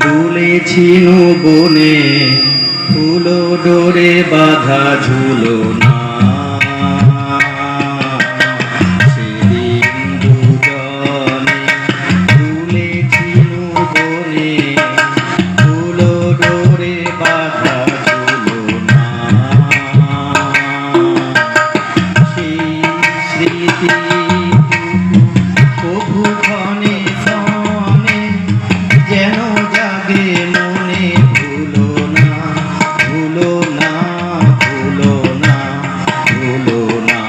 তুলেছিল বনে ফুলো ডোরে বাঁধা ঝুলো না সেদিন দুজনে তুলেছিল বনে ফুলো ডোরে বাঁধা ঝুলো না সেই স্মৃতি কভু ক্ষণে যেন জাগে মনে ভুলো না ভুলো না ভুলো না ভুলো না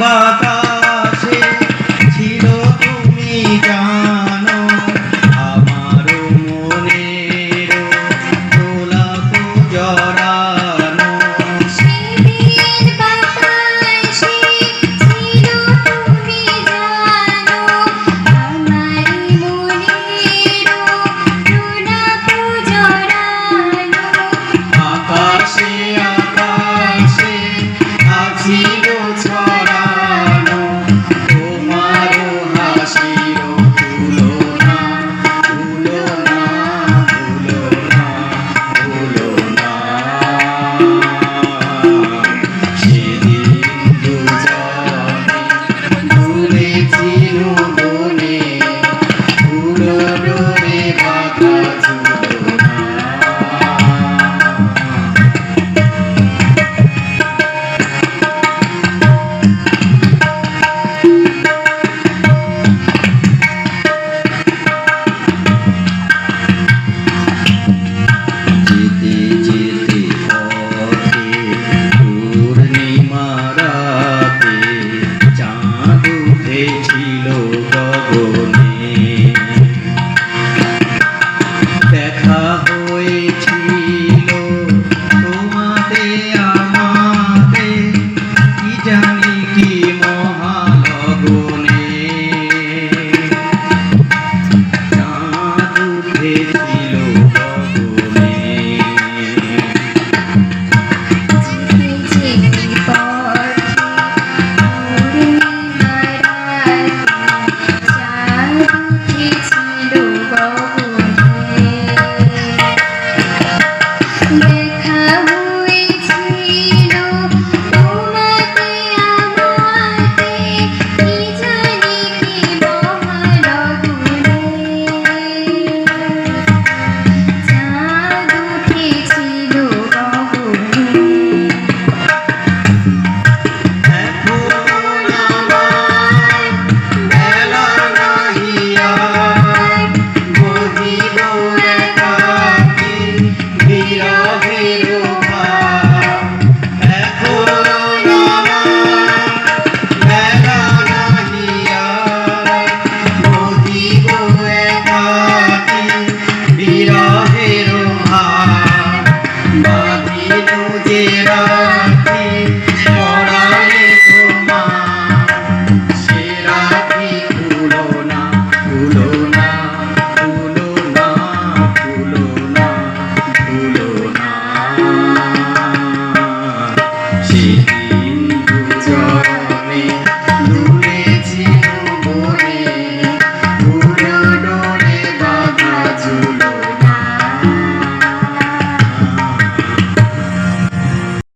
বাতাসে ছিল তুমি জানো আমার মনের গোলাপ জড়ানো সেদিন বাতাসে ছিল তুমি জানো আমার মনের গোলাপ জড়ানো আকাশে আকাশে আছিল ছিল গগনে দেখা হয়েছে